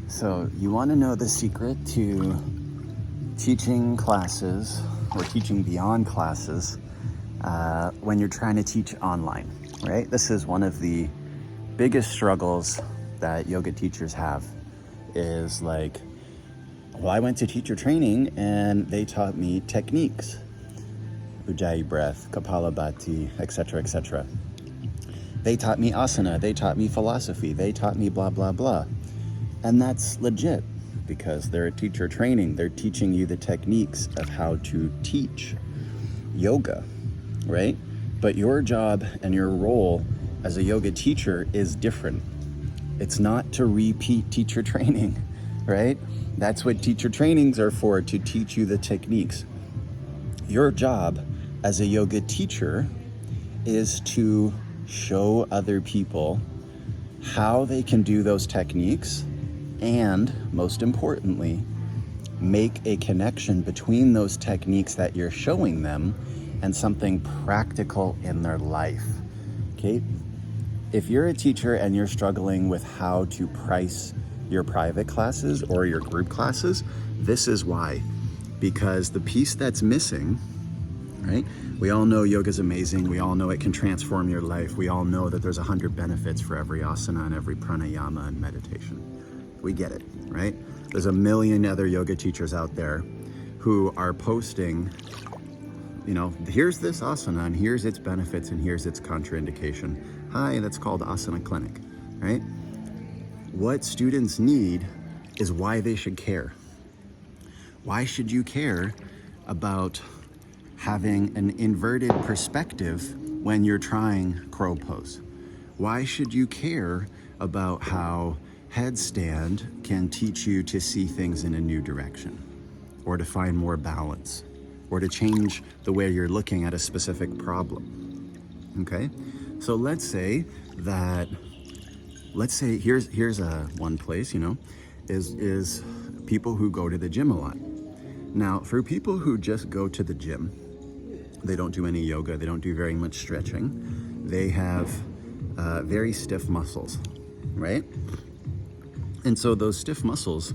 So you want to know the secret to teaching classes or teaching beyond classes when you're trying to teach online, right? This is one of the biggest struggles that yoga teachers have is like, well, I went to teacher training and they taught me techniques, Ujjayi breath, Kapalabhati, etc., etc. They taught me asana, they taught me philosophy, they taught me blah, blah, blah. And that's legit because they're a teacher training. They're teaching you the techniques of how to teach yoga, right? But your job and your role as a yoga teacher is different. It's not to repeat teacher training, right? That's what teacher trainings are for, to teach you the techniques. Your job as a yoga teacher is to show other people how they can do those techniques, and most importantly, make a connection between those techniques that you're showing them and something practical in their life, okay? If you're a teacher and you're struggling with how to price your private classes or your group classes, this is why. Because the piece that's missing, right? We all know yoga's amazing. We all know it can transform your life. We all know that there's 100 benefits for every asana and every pranayama and meditation. We get it, right? There's a million other yoga teachers out there who are posting, you know, here's this asana and here's its benefits and here's its contraindication. Hi, that's called Asana Clinic, right? What students need is why they should care. Why should you care about having an inverted perspective when you're trying crow pose? Why should you care about how headstand can teach you to see things in a new direction, or to find more balance, or to change the way you're looking at a specific problem? Okay, so let's say here's one place, you know, is people who go to the gym a lot. Now, for people who just go to the gym, they don't do any yoga, they don't do very much stretching, they have very stiff muscles, right? And so those stiff muscles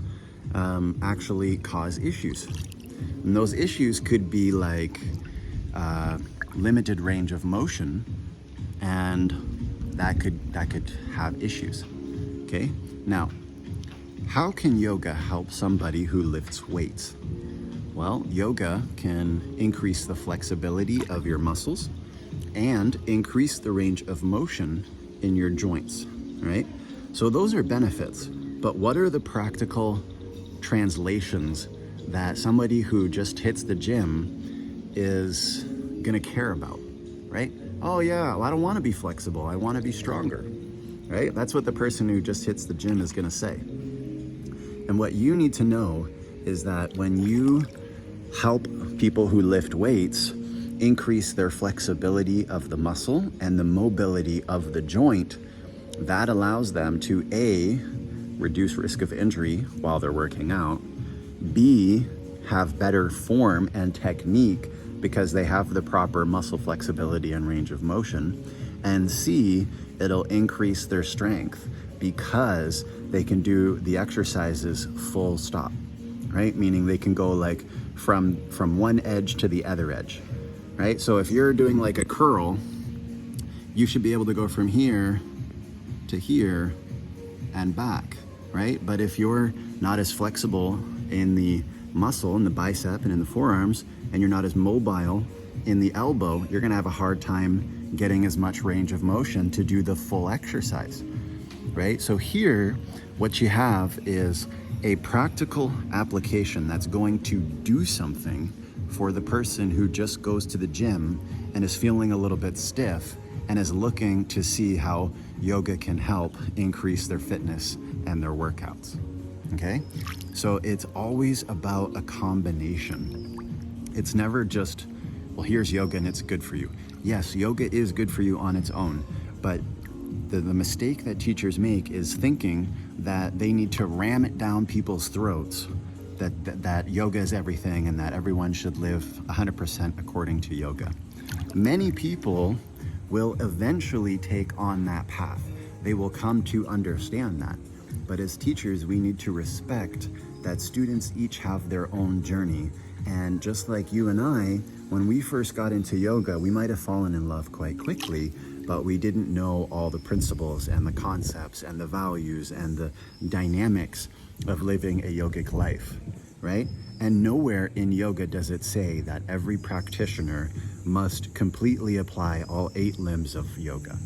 actually cause issues. And those issues could be like limited range of motion, and that could have issues. Okay? Now, how can yoga help somebody who lifts weights? Well, yoga can increase the flexibility of your muscles and increase the range of motion in your joints, right? So those are benefits. But what are the practical translations that somebody who just hits the gym is gonna care about, right? Oh yeah, well, I don't wanna be flexible, I wanna be stronger, right? That's what the person who just hits the gym is gonna say. And what you need to know is that when you help people who lift weights increase their flexibility of the muscle and the mobility of the joint, that allows them to A, reduce risk of injury while they're working out, B, have better form and technique because they have the proper muscle flexibility and range of motion, and C, it'll increase their strength because they can do the exercises full stop, right? Meaning they can go like from one edge to the other edge, right? So if you're doing like a curl, you should be able to go from here to here and back, right? But if you're not as flexible in the muscle, in the bicep and in the forearms, and you're not as mobile in the elbow, you're gonna have a hard time getting as much range of motion to do the full exercise, right? So here, what you have is a practical application that's going to do something for the person who just goes to the gym and is feeling a little bit stiff and is looking to see how yoga can help increase their fitness and their workouts, okay? So it's always about a combination. It's never just, well, here's yoga and it's good for you. Yes, yoga is good for you on its own, but the mistake that teachers make is thinking that they need to ram it down people's throats, that yoga is everything and that everyone should live 100% according to yoga. Many people will eventually take on that path. They will come to understand that. But as teachers, we need to respect that students each have their own journey. And just like you and I, when we first got into yoga, we might have fallen in love quite quickly, but we didn't know all the principles and the concepts and the values and the dynamics of living a yogic life, right? And nowhere in yoga does it say that every practitioner must completely apply all 8 limbs of yoga,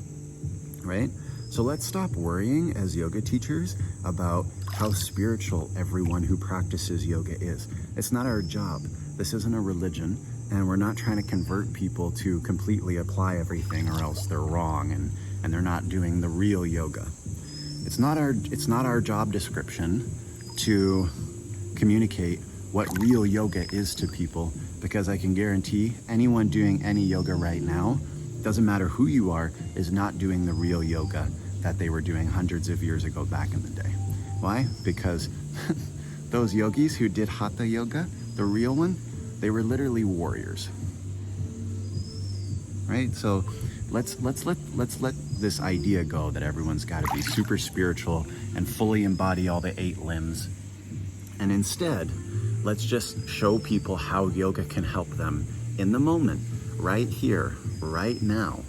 right? So let's stop worrying as yoga teachers about how spiritual everyone who practices yoga is. It's not our job. This isn't a religion, and we're not trying to convert people to completely apply everything or else they're wrong and they're not doing the real yoga. It's not our job description to communicate what real yoga is to people, because I can guarantee anyone doing any yoga right now, doesn't matter who you are, is not doing the real yoga that they were doing hundreds of years ago back in the day. Why? Because those yogis who did hatha yoga, the real one, they were literally warriors, right? So let's let this idea go that everyone's got to be super spiritual and fully embody all the 8 limbs, and instead let's just show people how yoga can help them in the moment, right here, right now.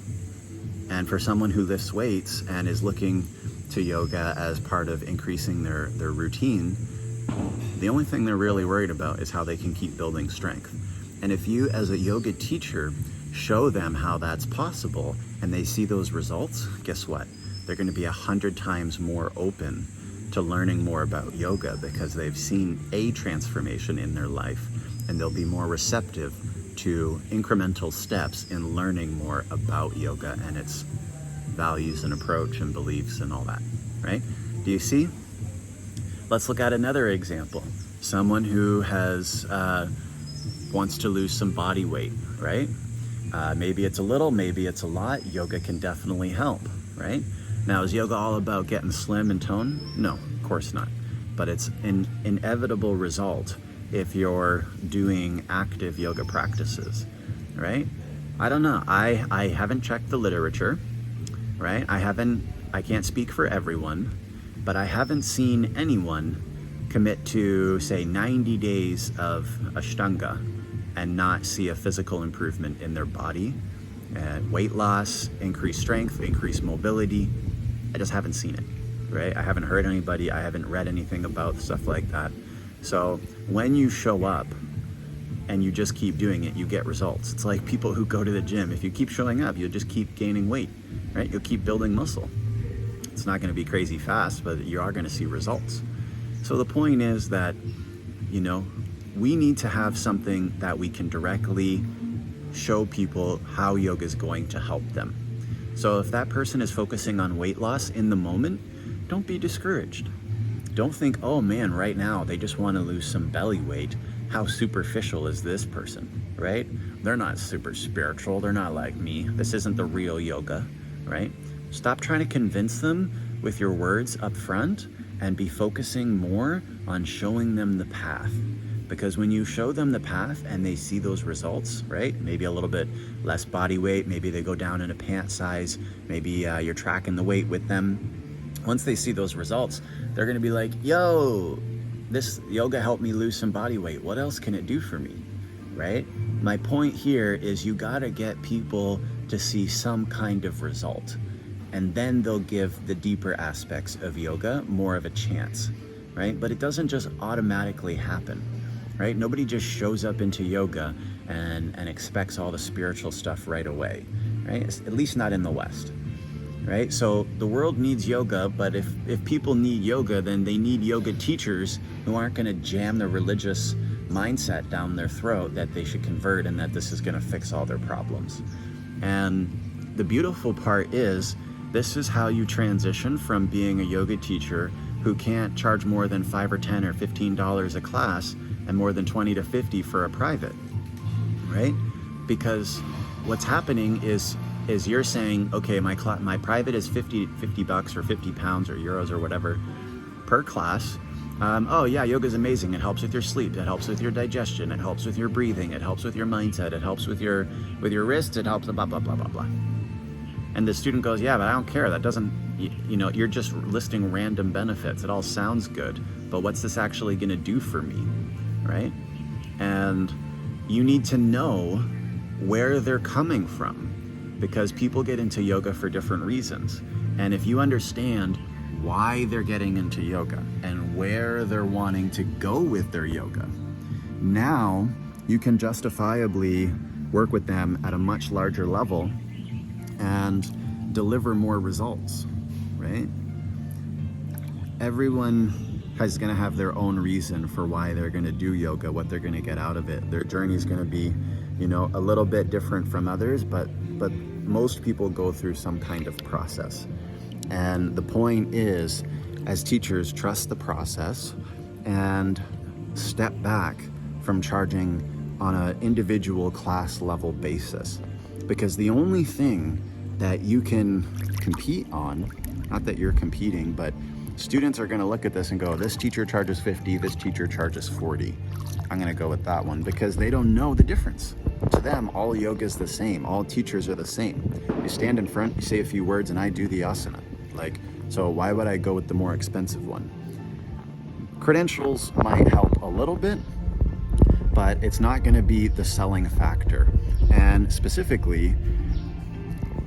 And for someone who lifts weights and is looking to yoga as part of increasing their routine, the only thing they're really worried about is how they can keep building strength. And if you, as a yoga teacher, show them how that's possible and they see those results, guess what? They're going to be 100 times more open to learning more about yoga because they've seen a transformation in their life, and they'll be more receptive to incremental steps in learning more about yoga and its values and approach and beliefs and all that, right? Do you see? Let's look at another example. Someone who has wants to lose some body weight, right? Maybe it's a little, maybe it's a lot. Yoga can definitely help, right? Now, is yoga all about getting slim and toned? No, of course not. But it's an inevitable result if you're doing active yoga practices, right? I don't know. I haven't checked the literature, right? I can't speak for everyone, but I haven't seen anyone commit to, say, 90 days of Ashtanga and not see a physical improvement in their body, and weight loss, increased strength, increased mobility. I just haven't seen it, right? I haven't heard anybody, I haven't read anything about stuff like that. So when you show up and you just keep doing it, you get results. It's like people who go to the gym. If you keep showing up, you'll just keep gaining weight, right? You'll keep building muscle. It's not going to be crazy fast, but you are going to see results. So the point is that, you know, we need to have something that we can directly show people how yoga is going to help them. So if that person is focusing on weight loss in the moment, don't be discouraged. Don't think, oh man, right now they just want to lose some belly weight. How superficial is this person, right? They're not super spiritual. They're not like me. This isn't the real yoga, right? Stop trying to convince them with your words up front and be focusing more on showing them the path. Because when you show them the path and they see those results, right? Maybe a little bit less body weight, maybe they go down in a pant size, maybe you're tracking the weight with them. Once they see those results, they're gonna be like, yo, this yoga helped me lose some body weight. What else can it do for me, right? My point here is you gotta get people to see some kind of result, and then they'll give the deeper aspects of yoga more of a chance, right? But it doesn't just automatically happen, right? Nobody just shows up into yoga and expects all the spiritual stuff right away, right? At least not in the West, right? So the world needs yoga, but if people need yoga, then they need yoga teachers who aren't gonna jam the religious mindset down their throat that they should convert and that this is gonna fix all their problems. And the beautiful part is, this is how you transition from being a yoga teacher who can't charge more than $5 or $10 or $15 a class and more than 20 to 50 for a private, right? Because what's happening is you're saying, okay, my private is 50 bucks or 50 pounds or euros or whatever per class. Oh yeah, yoga is amazing. It helps with your sleep. It helps with your digestion. It helps with your breathing. It helps with your mindset. It helps with your wrists. It helps blah, blah, blah, blah, blah. And the student goes, yeah, but I don't care. That doesn't You know, you're just listing random benefits. It all sounds good, but what's this actually going to do for me, right? And you need to know where they're coming from, because people get into yoga for different reasons. And if you understand why they're getting into yoga and where they're wanting to go with their yoga, now you can justifiably work with them at a much larger level and deliver more results, right? Everyone is going to have their own reason for why they're going to do yoga, what they're going to get out of it. Their journey is going to be, you know, a little bit different from others, but most people go through some kind of process. And the point is, as teachers, trust the process and step back from charging on an individual class level basis. Because the only thing that you can compete on, not that you're competing, but students are going to look at this and go, this teacher charges 50, this teacher charges 40. I'm going to go with that one, because they don't know the difference. To them, all yoga is the same. All teachers are the same. You stand in front, you say a few words, and I do the asana. Like, so why would I go with the more expensive one? Credentials might help a little bit, but it's not going to be the selling factor. And specifically,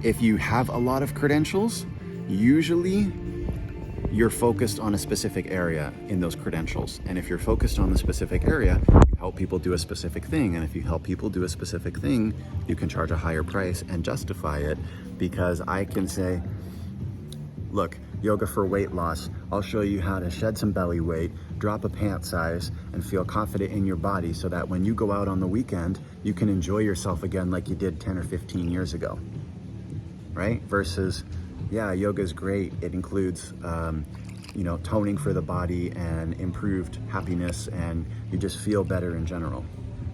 if you have a lot of credentials, usually you're focused on a specific area in those credentials. And if you're focused on the specific area, you help people do a specific thing. And if you help people do a specific thing, you can charge a higher price and justify it, because I can say, look, yoga for weight loss, I'll show you how to shed some belly weight, drop a pant size, and feel confident in your body so that when you go out on the weekend, you can enjoy yourself again like you did 10 or 15 years ago, right? Versus, yeah, yoga is great. It includes, you know, toning for the body and improved happiness, and you just feel better in general.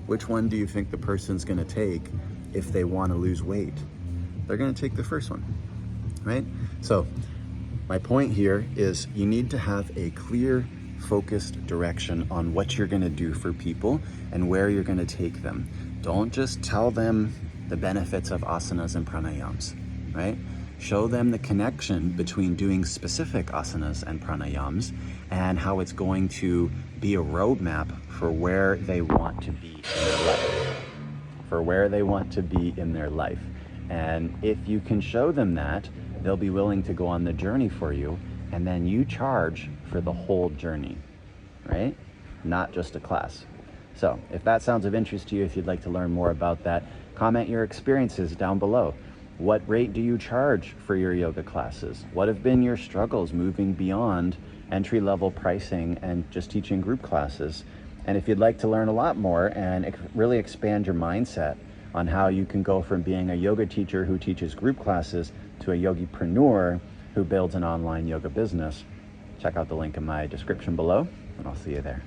Which one do you think the person's gonna take if they wanna lose weight? They're gonna take the first one, right? So my point here is you need to have a clear, focused direction on what you're gonna do for people and where you're gonna take them. Don't just tell them the benefits of asanas and pranayams, right? Show them the connection between doing specific asanas and pranayams and how it's going to be a roadmap for where they want to be in their life. For where they want to be in their life. And if you can show them that, they'll be willing to go on the journey for you, and then you charge for the whole journey, right? Not just a class. So if that sounds of interest to you, if you'd like to learn more about that, comment your experiences down below. What rate do you charge for your yoga classes? What have been your struggles moving beyond entry-level pricing and just teaching group classes? And if you'd like to learn a lot more and really expand your mindset on how you can go from being a yoga teacher who teaches group classes to a yogipreneur who builds an online yoga business, check out the link in my description below, and I'll see you there.